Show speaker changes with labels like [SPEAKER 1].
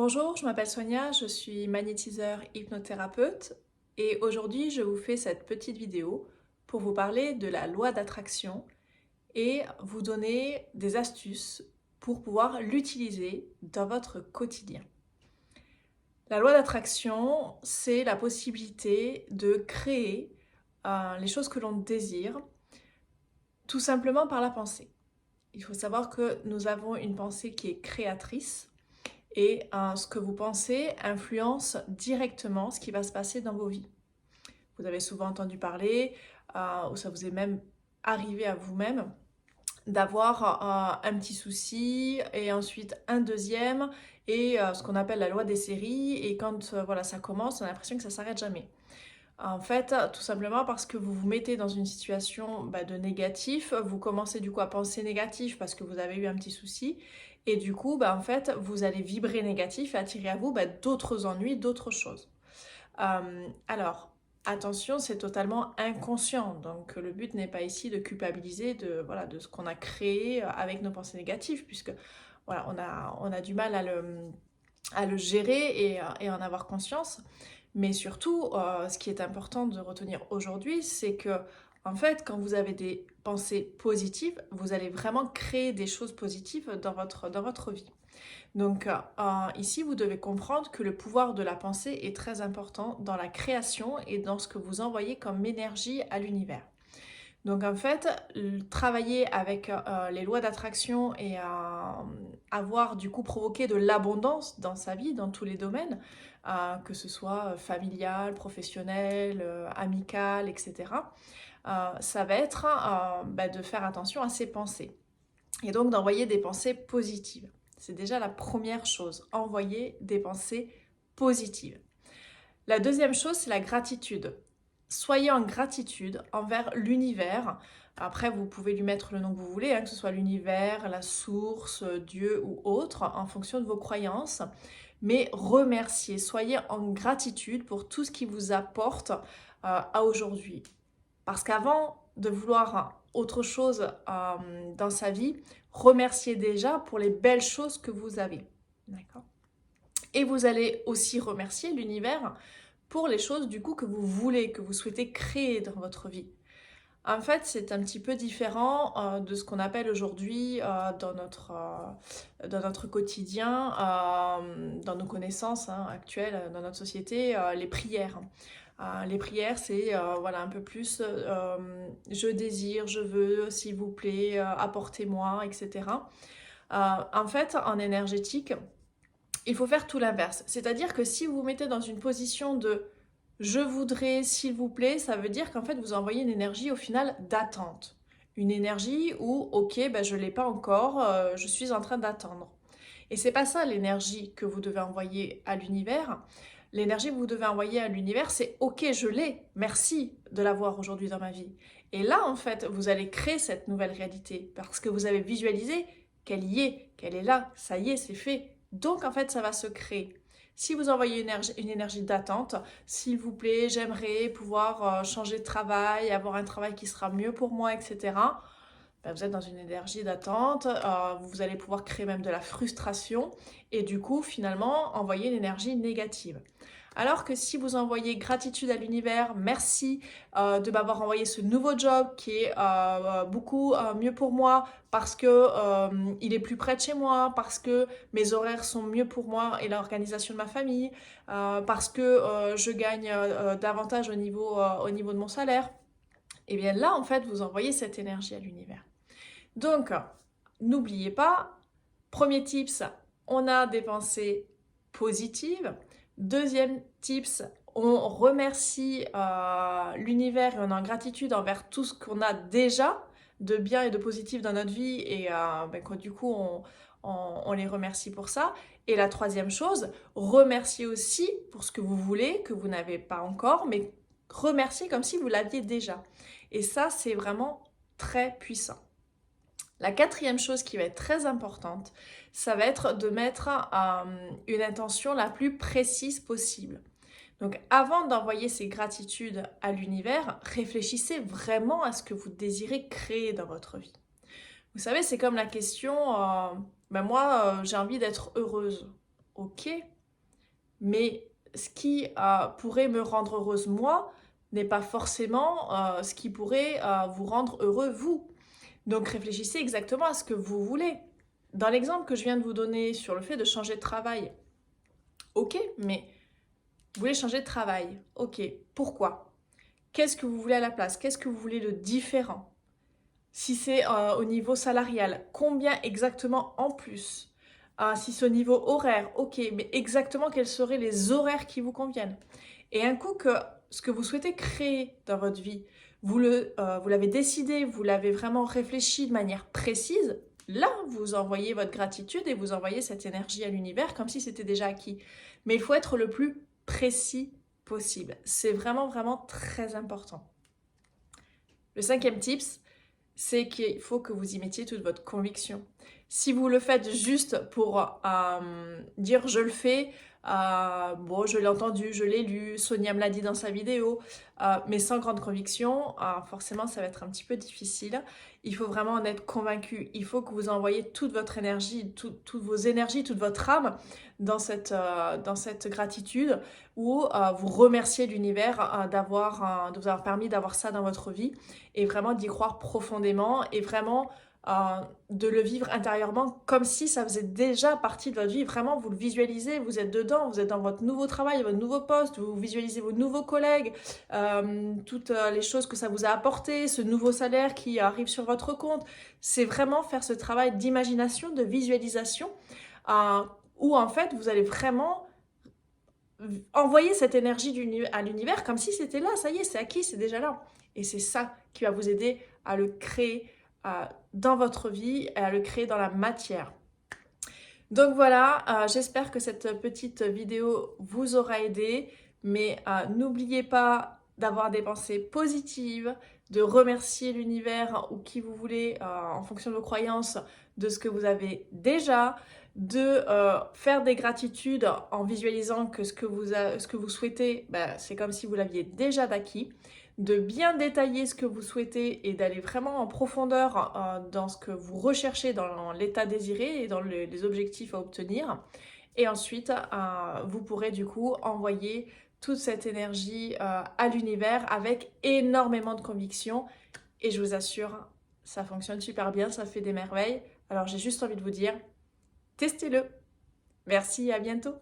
[SPEAKER 1] Bonjour, je m'appelle Sonia, je suis magnétiseur hypnothérapeute et aujourd'hui je vous fais cette petite vidéo pour vous parler de la loi d'attraction et vous donner des astuces pour pouvoir l'utiliser dans votre quotidien. La loi d'attraction, c'est la possibilité de créer les choses que l'on désire tout simplement par la pensée. Il faut savoir que nous avons une pensée qui est créatrice. Et ce que vous pensez influence directement ce qui va se passer dans vos vies. Vous avez souvent entendu parler, ou ça vous est même arrivé à vous-même, d'avoir un petit souci et ensuite un deuxième et ce qu'on appelle la loi des séries. Et quand voilà, ça commence, on a l'impression que ça ne s'arrête jamais. En fait, tout simplement parce que vous vous mettez dans une situation de négatif, vous commencez du coup à penser négatif parce que vous avez eu un petit souci, et du coup, en fait, vous allez vibrer négatif et attirer à vous d'autres ennuis, d'autres choses. Alors, attention, c'est totalement inconscient, donc le but n'est pas ici de culpabiliser de ce qu'on a créé avec nos pensées négatives, puisque voilà, on a du mal à le gérer et en avoir conscience. Mais surtout, ce qui est important de retenir aujourd'hui, c'est que, en fait, quand vous avez des pensées positives, vous allez vraiment créer des choses positives dans votre vie. Donc, ici, vous devez comprendre que le pouvoir de la pensée est très important dans la création et dans ce que vous envoyez comme énergie à l'univers. Donc en fait, travailler avec les lois d'attraction et avoir du coup provoqué de l'abondance dans sa vie, dans tous les domaines, que ce soit familial, professionnel, amical, etc. Ça va être de faire attention à ses pensées et donc d'envoyer des pensées positives. C'est déjà la première chose, envoyer des pensées positives. La deuxième chose, c'est la gratitude. Soyez en gratitude envers l'univers. Après, vous pouvez lui mettre le nom que vous voulez, que ce soit l'univers, la source, Dieu ou autre, en fonction de vos croyances. Mais remerciez, soyez en gratitude pour tout ce qui vous apporte à aujourd'hui. Parce qu'avant de vouloir autre chose dans sa vie, remerciez déjà pour les belles choses que vous avez. D'accord ? Et vous allez aussi remercier l'univers pour les choses du coup que vous voulez, que vous souhaitez créer dans votre vie. En fait, c'est un petit peu différent de ce qu'on appelle aujourd'hui dans notre quotidien, dans nos connaissances actuelles, dans notre société, les prières. Les prières, c'est voilà, un peu plus je désire, je veux, s'il vous plaît, apportez-moi, etc. En fait, en énergétique, il faut faire tout l'inverse. C'est-à-dire que si vous vous mettez dans une position de je voudrais, s'il vous plaît, ça veut dire qu'en fait vous envoyez une énergie au final d'attente. Une énergie où, ok, je ne l'ai pas encore, je suis en train d'attendre. Et c'est pas ça l'énergie que vous devez envoyer à l'univers. L'énergie que vous devez envoyer à l'univers, c'est ok, je l'ai, merci de l'avoir aujourd'hui dans ma vie. Et là, en fait, vous allez créer cette nouvelle réalité parce que vous avez visualisé qu'elle y est, qu'elle est là, ça y est, c'est fait. Donc, en fait, ça va se créer. Si vous envoyez une énergie d'attente, s'il vous plaît, j'aimerais pouvoir changer de travail, avoir un travail qui sera mieux pour moi, etc. Vous êtes dans une énergie d'attente, vous allez pouvoir créer même de la frustration et du coup, finalement, envoyer une énergie négative. Alors que si vous envoyez gratitude à l'univers, merci de m'avoir envoyé ce nouveau job qui est beaucoup mieux pour moi parce que il est plus près de chez moi, parce que mes horaires sont mieux pour moi et l'organisation de ma famille, parce que je gagne davantage au niveau de mon salaire. Et bien là, en fait, vous envoyez cette énergie à l'univers. Donc, n'oubliez pas, premier tips, on a des pensées positives. Deuxième tips, on remercie l'univers et on est en gratitude envers tout ce qu'on a déjà de bien et de positif dans notre vie et du coup on les remercie pour ça. Et la troisième chose, remerciez aussi pour ce que vous voulez, que vous n'avez pas encore, mais remerciez comme si vous l'aviez déjà. Et ça, c'est vraiment très puissant. La quatrième chose qui va être très importante, ça va être de mettre une intention la plus précise possible. Donc avant d'envoyer ces gratitudes à l'univers, réfléchissez vraiment à ce que vous désirez créer dans votre vie. Vous savez, c'est comme la question, moi j'ai envie d'être heureuse. ok, mais ce qui pourrait me rendre heureuse moi n'est pas forcément ce qui pourrait vous rendre heureux vous. Donc réfléchissez exactement à ce que vous voulez. Dans l'exemple que je viens de vous donner sur le fait de changer de travail, ok, mais vous voulez changer de travail, ok, pourquoi? Qu'est-ce que vous voulez à la place? Qu'est-ce que vous voulez de différent? Si c'est au niveau salarial, combien exactement en plus? Si c'est au niveau horaire, ok, mais exactement quels seraient les horaires qui vous conviennent? Et un coup que ce que vous souhaitez créer dans votre vie, vous l'avez décidé, vous l'avez vraiment réfléchi de manière précise, là, vous envoyez votre gratitude et vous envoyez cette énergie à l'univers comme si c'était déjà acquis. Mais il faut être le plus précis possible. C'est vraiment, vraiment très important. Le 5e tips, c'est qu'il faut que vous y mettiez toute votre conviction. Si vous le faites juste pour dire je le fais, bon je l'ai entendu, je l'ai lu, Sonia me l'a dit dans sa vidéo, mais sans grande conviction, forcément ça va être un petit peu difficile. Il faut vraiment en être convaincu. Il faut que vous envoyiez toute votre énergie, toutes vos énergies, toute votre âme dans cette gratitude où vous remerciez l'univers de vous avoir permis d'avoir ça dans votre vie et vraiment d'y croire profondément et vraiment de le vivre intérieurement comme si ça faisait déjà partie de votre vie. Vraiment, vous le visualisez, vous êtes dedans, vous êtes dans votre nouveau travail, votre nouveau poste, vous visualisez vos nouveaux collègues, toutes les choses que ça vous a apporté, ce nouveau salaire qui arrive sur votre compte. C'est vraiment faire ce travail d'imagination, de visualisation, où en fait, vous allez vraiment envoyer cette énergie à l'univers comme si c'était là, ça y est, c'est acquis, c'est déjà là. Et c'est ça qui va vous aider à le créer dans votre vie et à le créer dans la matière. Donc voilà, j'espère que cette petite vidéo vous aura aidé, mais n'oubliez pas d'avoir des pensées positives, de remercier l'univers ou qui vous voulez en fonction de vos croyances de ce que vous avez déjà, de faire des gratitudes en visualisant que ce que vous souhaitez, c'est comme si vous l'aviez déjà acquis, de bien détailler ce que vous souhaitez et d'aller vraiment en profondeur dans ce que vous recherchez, dans l'état désiré et dans les objectifs à obtenir. Et ensuite, vous pourrez du coup envoyer toute cette énergie à l'univers avec énormément de conviction. Et je vous assure, ça fonctionne super bien, ça fait des merveilles. Alors j'ai juste envie de vous dire, testez-le. Merci, à bientôt.